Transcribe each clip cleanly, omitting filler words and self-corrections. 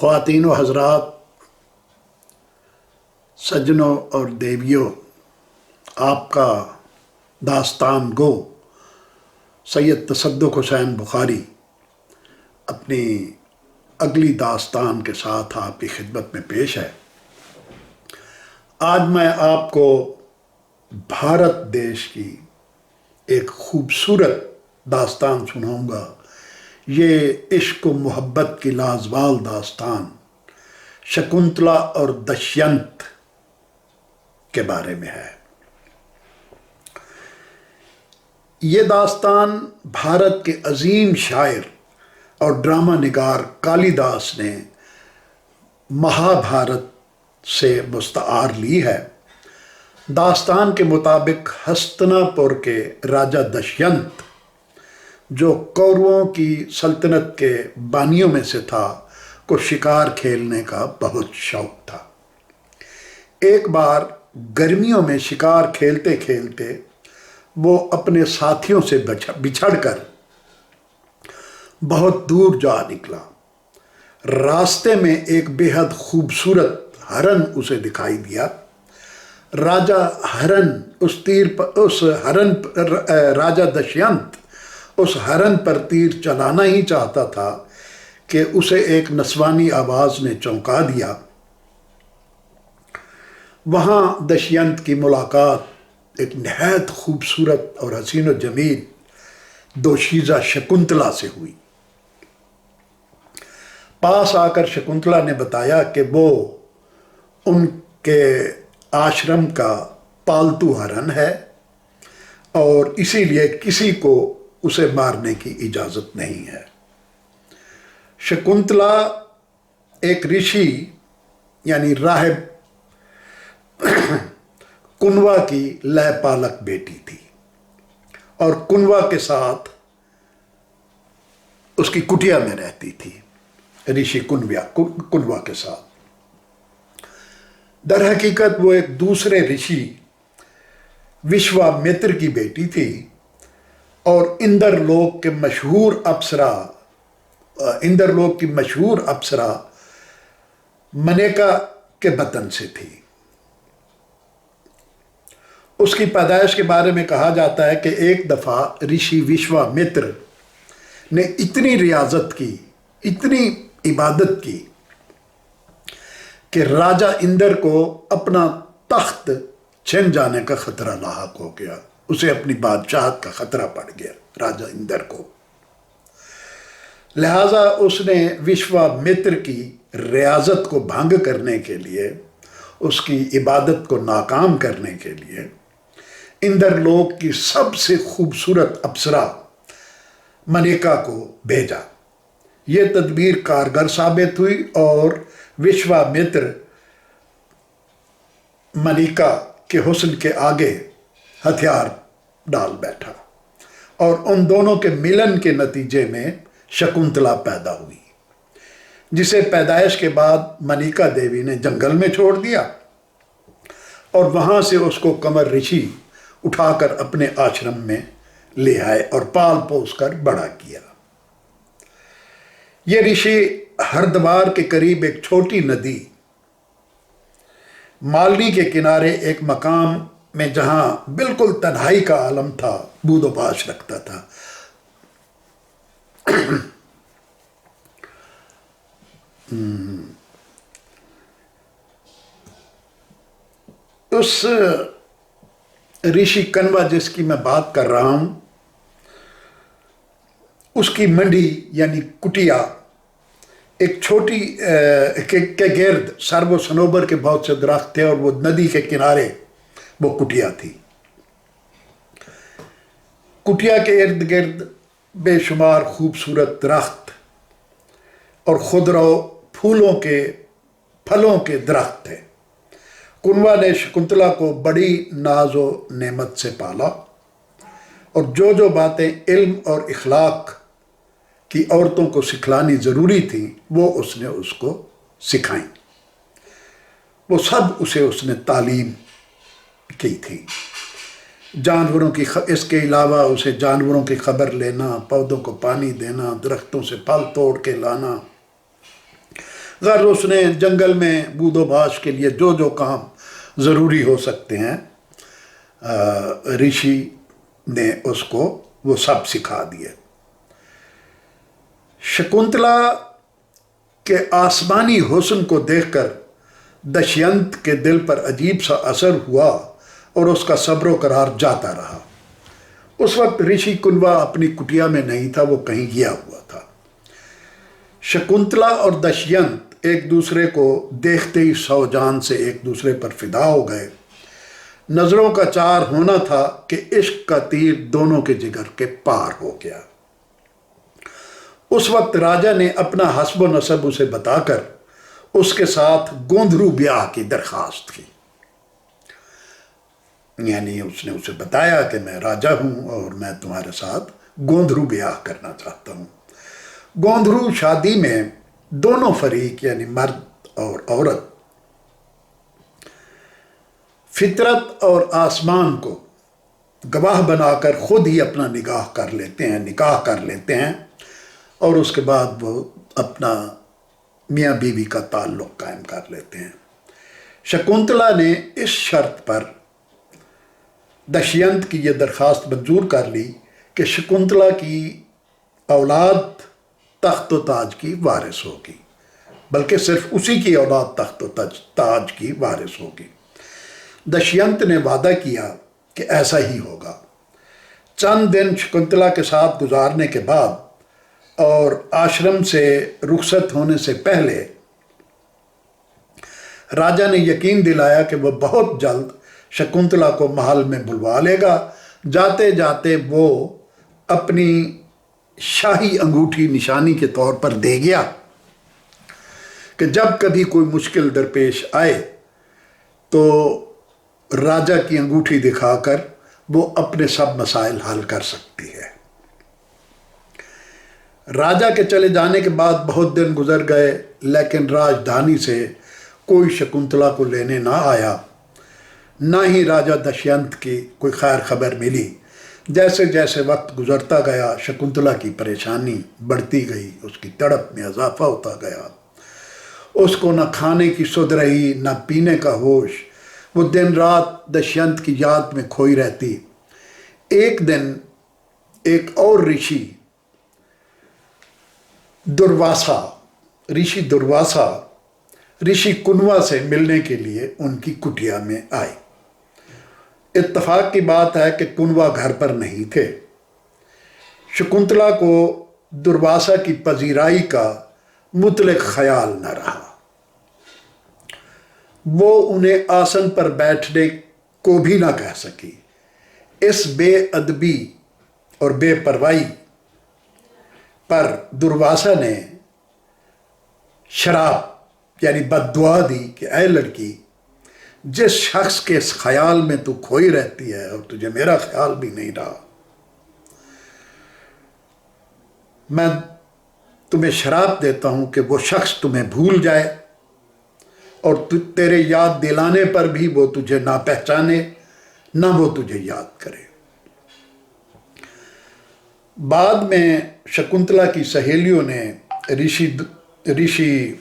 ख्वातीन व हज़रात, सज्जनों और देवियों, आपका दास्तान गो सैयद तसद्दुक़ हुसैन बुखारी अपनी अगली दास्तान के साथ आपकी खिदमत में पेश है। आज मैं आपको भारत देश की एक खूबसूरत दास्तान सुनाऊंगा। ये इश्क व मोहब्बत की लाजवाल दास्तान शकुंतला और दशयंत के बारे में है। ये दास्तान भारत के अजीम शायर और ड्रामा निगार कालिदास ने महाभारत से मुस्तआर ली है। दास्तान के मुताबिक हस्तिनापुर के राजा दशयंत, जो कौरवों की सल्तनत के बानियों में से था, को शिकार खेलने का बहुत शौक था। एक बार गर्मियों में शिकार खेलते खेलते वो अपने साथियों से बिछड़कर बहुत दूर जा निकला। रास्ते में एक बेहद खूबसूरत हरन उसे दिखाई दिया। राजा दशयंत उस हरन पर तीर चलाना ही चाहता था कि उसे एक नस्वानी आवाज ने चौंका दिया। वहाँ दशयंत की मुलाकात एक नहायत खूबसूरत और हसीन व जमील दोशीज़ा शकुंतला से हुई। पास आकर शकुंतला ने बताया कि वो उनके आश्रम का पालतू हरन है और इसीलिए किसी को उसे मारने की इजाज़त नहीं है। शकुंतला एक ऋषि यानी राहिब कुनवा की लयपालक बेटी थी और कुनवा के साथ उसकी कुटिया में रहती थी, ऋषि कुनवा के साथ। दर हकीकत वो एक दूसरे ऋषि विश्वामित्र की बेटी थी और इंद्रलोक की मशहूर अप्सरा मनेका के बतन से थी। उसकी पैदाइश के बारे में कहा जाता है कि एक दफ़ा ऋषि विश्वामित्र ने इतनी रियाजत की, इतनी इबादत की कि राजा इंद्र को अपना तख्त छिन जाने का खतरा लाहक हो गया। उसे अपनी बादशाहत का खतरा पड़ गया राजा इंद्र को। लिहाजा उसने विश्वामित्र की रियाजत को भंग करने के लिए, उसकी इबादत को नाकाम करने के लिए इंद्रलोक की सबसे खूबसूरत अप्सरा मनेका को भेजा। ये तदबीर कारगर साबित हुई और विश्वामित्र मनेका के हुस्न के आगे हथियार डाल बैठा और उन दोनों के मिलन के नतीजे में शकुंतला पैदा हुई, जिसे पैदाइश के बाद मनिका देवी ने जंगल में छोड़ दिया और वहां से उसको कंवर ऋषि उठाकर अपने आश्रम में ले आए और पाल पोस कर बड़ा किया। ये ऋषि हरिद्वार के करीब एक छोटी नदी मालनी के किनारे एक मकाम में, जहां बिल्कुल तन्हाई का आलम था, बूदोबाश रखता था। उस ऋषि कण्वा जिसकी मैं बात कर रहा हूं, उसकी मंडी यानी कुटिया एक छोटी के गिर्द सरबो सनोबर के बहुत से दरख्त थे और वो नदी के किनारे वो कुटिया थी। कुटिया के इर्द गिर्द बेशुमार खूबसूरत दरख्त और खुदरो फलों के दरख्त थे। कुनवा ने शकुंतला को बड़ी नाजो नेमत से पाला और जो जो बातें इल्म और इखलाक की औरतों को सिखलानी ज़रूरी थी वो उसने उसको सिखाई। वो सब उसने तालीम की थी। जानवरों की इसके अलावा उसे जानवरों की खबर लेना, पौधों को पानी देना, दरख्तों से फल तोड़ के लाना, गर उसने जंगल में बूदोबाश के लिए जो जो काम ज़रूरी हो सकते हैं ऋषि ने उसको वो सब सिखा दिए। शकुंतला के आसमानी हुस्न को देखकर दशयंत के दिल पर अजीब सा असर हुआ और उसका सब्र करार जाता रहा। उस वक्त ऋषि कुंवा अपनी कुटिया में नहीं था, वो कहीं गया हुआ था। शकुंतला और दशयंत एक दूसरे को देखते ही सौ जान से एक दूसरे पर फिदा हो गए। नजरों का चार होना था कि इश्क का तीर दोनों के जिगर के पार हो गया। उस वक्त राजा ने अपना हस्ब नसब उसे बताकर उसके साथ गोंधरू ब्याह की दरखास्त की। यानी उसने उसे बताया कि मैं राजा हूं और मैं तुम्हारे साथ गोंधरू ब्याह करना चाहता हूं। गोंधरू शादी में दोनों फरीक यानी मर्द और औरत फितरत और आसमान को गवाह बनाकर खुद ही अपना निकाह कर लेते हैं और उसके बाद वो अपना मियाँ बीवी का ताल्लुक़ कायम कर लेते हैं। शकुंतला ने इस शर्त पर दशयंत की यह दरख्वास्त मंजूर कर ली कि शकुंतला की औलाद तख्त व ताज की वारिस होगी, बल्कि सिर्फ उसी की औलाद तख्त व ताज की वारिस होगी। दशयंत ने वादा किया कि ऐसा ही होगा। चंद दिन शकुंतला के साथ गुजारने के बाद और आश्रम से रुखसत होने से पहले राजा ने यकीन दिलाया कि वह बहुत जल्द शकुंतला को महल में बुलवा लेगा। जाते जाते वो अपनी शाही अंगूठी निशानी के तौर पर दे गया कि जब कभी कोई मुश्किल दरपेश आए तो राजा की अंगूठी दिखाकर वो अपने सब मसाइल हल कर सकती है। राजा के चले जाने के बाद बहुत दिन गुजर गए, लेकिन राजधानी से कोई शकुंतला को लेने ना आया। ना ही राजा दशयंत की कोई खैर खबर मिली। जैसे जैसे वक्त गुजरता गया शकुंतला की परेशानी बढ़ती गई, उसकी तड़प में इजाफा होता गया। उसको न खाने की सुध रही, न पीने का होश। वो दिन रात दशयंत की याद में खोई रहती। एक दिन एक और दुर्वासा ऋषि कुनवा से मिलने के लिए उनकी कुटिया में आए। इत्तफाक की बात है कि कुनवा घर पर नहीं थे। शकुंतला को दुर्वासा की पजीराई का मुतलक ख्याल न रहा। वो उन्हें आसन पर बैठने को भी ना कह सकी। इस बेअदबी और बेपरवाही पर दुर्वासा ने शराब यानी बद्दुआ दी कि ऐ लड़की, जिस शख्स के इस ख्याल में तू खोई रहती है और तुझे मेरा ख्याल भी नहीं रहा, मैं तुम्हें शराब देता हूं कि वो शख्स तुम्हें भूल जाए और तेरे याद दिलाने पर भी वो तुझे ना पहचाने, ना वो तुझे याद करे। बाद में शकुंतला की सहेलियों ने ऋषि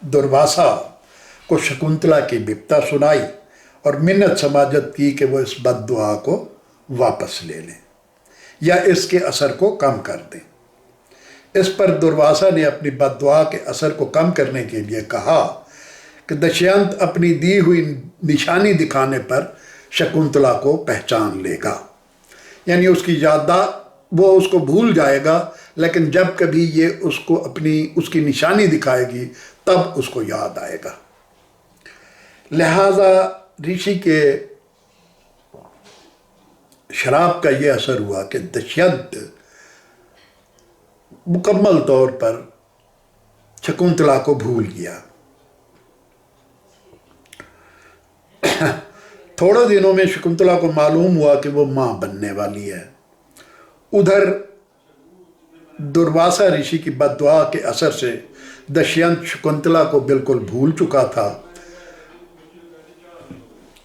दुर्वासा को शकुंतला की बिपता सुनाई और मिन्नत समाजत की कि वो इस बद्दुआ को वापस ले लें या इसके असर को कम कर दें। इस पर दुर्वासा ने अपनी बद्दुआ के असर को कम करने के लिए कहा कि दशयंत अपनी दी हुई निशानी दिखाने पर शकुंतला को पहचान लेगा। यानी उसकी याददाश्त, वो उसको भूल जाएगा, लेकिन जब कभी ये उसकी निशानी दिखाएगी तब उसको याद आएगा। लिहाजा ऋषि के शराब का ये असर हुआ कि दशयंत मुकम्मल तौर पर शकुंतला को भूल गया। थोड़े दिनों में शकुंतला को मालूम हुआ कि वो मां बनने वाली है। उधर दुर्वासा ऋषि की बद्दुआ के असर से दशयंत शकुंतला को बिल्कुल भूल चुका था।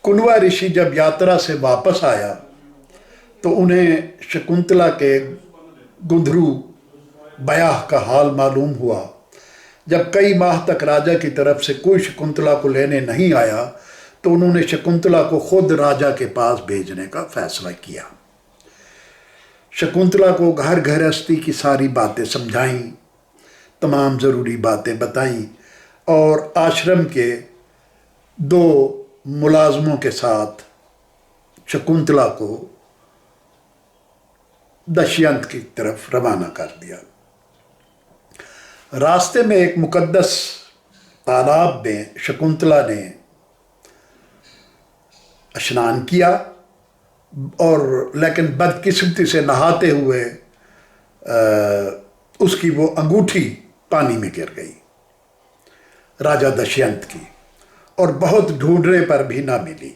कुनवा ऋषि जब यात्रा से वापस आया तो उन्हें शकुंतला के गुंधरू ब्याह का हाल मालूम हुआ। जब कई माह तक राजा की तरफ से कोई शकुंतला को लेने नहीं आया तो उन्होंने शकुंतला को खुद राजा के पास भेजने का फैसला किया। शकुंतला को घर गृहस्थी की सारी बातें समझाईं, तमाम ज़रूरी बातें बताईं और आश्रम के 2 मुलाजमों के साथ शकुंतला को दशयंत की तरफ रवाना कर दिया। रास्ते में एक मुकद्दस तालाब में शकुंतला ने स्नान किया और लेकिन बदकिस्मती से नहाते हुए उसकी वो अंगूठी पानी में गिर गई राजा दशयंत की, और बहुत ढूंढने पर भी ना मिली।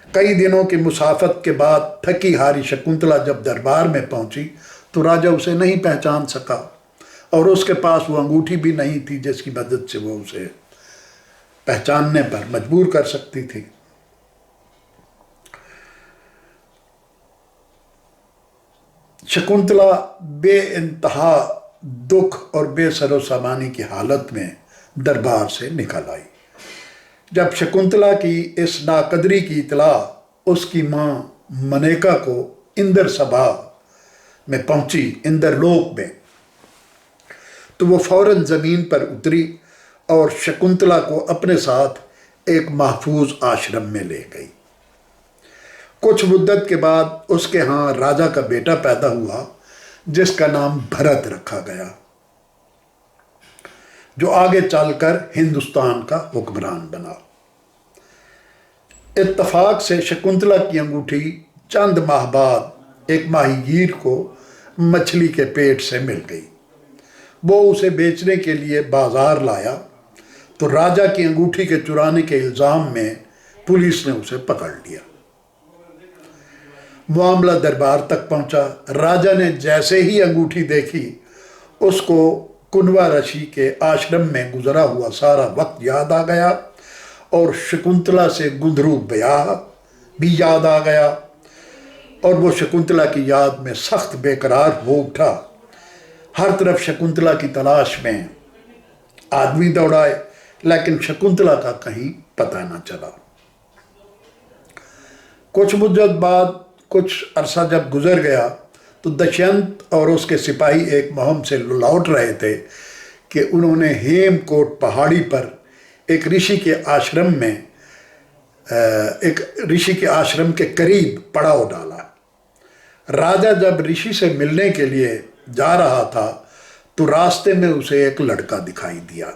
कई दिनों की मुसाफत के बाद थकी हारी शकुंतला जब दरबार में पहुंची तो राजा उसे नहीं पहचान सका और उसके पास वो अंगूठी भी नहीं थी जिसकी मदद से वो उसे पहचानने पर मजबूर कर सकती थी। शकुंतला बेइंतहा दुख और बेसरोसामानी की हालत में दरबार से निकल आई। जब शकुंतला की इस नाकदरी की इतला उसकी माँ मनेका को इंद्र सभा में पहुंची, इंद्रलोक में, तो वो फौरन ज़मीन पर उतरी और शकुंतला को अपने साथ एक महफूज आश्रम में ले गई। कुछ मुद्दत के बाद उसके यहाँ राजा का बेटा पैदा हुआ जिसका नाम भरत रखा गया, जो आगे चलकर हिंदुस्तान का हुक्मरान बना। इत्तफाक से शकुंतला की अंगूठी चंद माह बाद एक माहीगीर को मछली के पेट से मिल गई। वो उसे बेचने के लिए बाजार लाया तो राजा की अंगूठी के चुराने के इल्ज़ाम में पुलिस ने उसे पकड़ लिया। मामला दरबार तक पहुंचा। राजा ने जैसे ही अंगूठी देखी उसको कुनवा ऋषि के आश्रम में गुजरा हुआ सारा वक्त याद आ गया और शकुंतला से गुंधरू ब्याह भी याद आ गया और वो शकुंतला की याद में सख्त बेकरार हो उठा। हर तरफ शकुंतला की तलाश में आदमी दौड़ाए लेकिन शकुंतला का कहीं पता न चला। कुछ मुद्दत बाद, कुछ अरसा जब गुजर गया तो दशयंत और उसके सिपाही एक मुहिम से लौट रहे थे कि उन्होंने हेमकोट पहाड़ी पर एक ऋषि के आश्रम में के करीब पड़ाव डाला। राजा जब ऋषि से मिलने के लिए जा रहा था तो रास्ते में उसे एक लड़का दिखाई दिया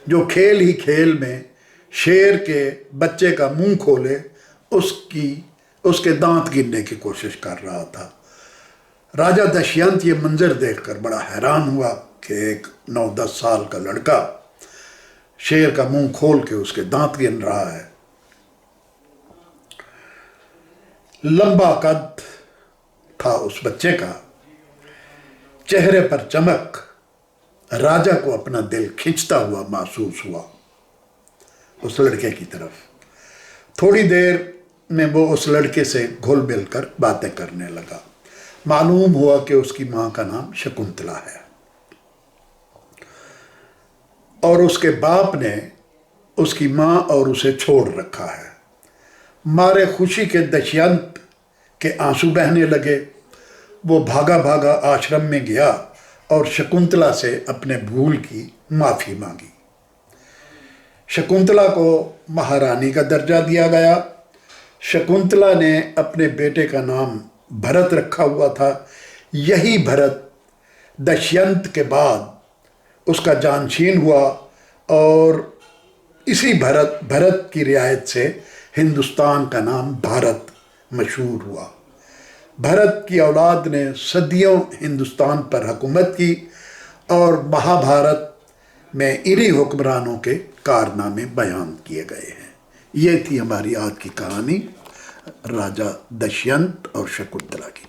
जो खेल ही खेल में शेर के बच्चे का मुंह खोले उसके दांत गिनने की कोशिश कर रहा था। राजा दशयंत ये मंजर देखकर बड़ा हैरान हुआ कि एक 9-10 साल का लड़का शेर का मुंह खोल के उसके दांत गिन रहा है। लंबा कद था उस बच्चे का, चेहरे पर चमक राजा को अपना दिल खींचता हुआ महसूस हुआ उस लड़के की तरफ। थोड़ी देर में वो उस लड़के से घुल मिल कर बातें करने लगा। मालूम हुआ कि उसकी माँ का नाम शकुंतला है और उसके बाप ने उसकी माँ और उसे छोड़ रखा है। मारे खुशी के दशयंत के आंसू बहने लगे। वो भागा भागा आश्रम में गया और शकुंतला से अपने भूल की माफ़ी मांगी। शकुंतला को महारानी का दर्जा दिया गया। शकुंतला ने अपने बेटे का नाम भरत रखा हुआ था। यही भरत दशयंत के बाद उसका जानशीन हुआ और इसी भरत की रियायत से हिंदुस्तान का नाम भारत मशहूर हुआ। भरत की औलाद ने सदियों हिंदुस्तान पर हुकूमत की और महाभारत में इन्हीं हुक्मरानों के कारनामे बयान किए गए हैं। ये थी हमारी आज की कहानी राजा दशयंत और शकुंतला की।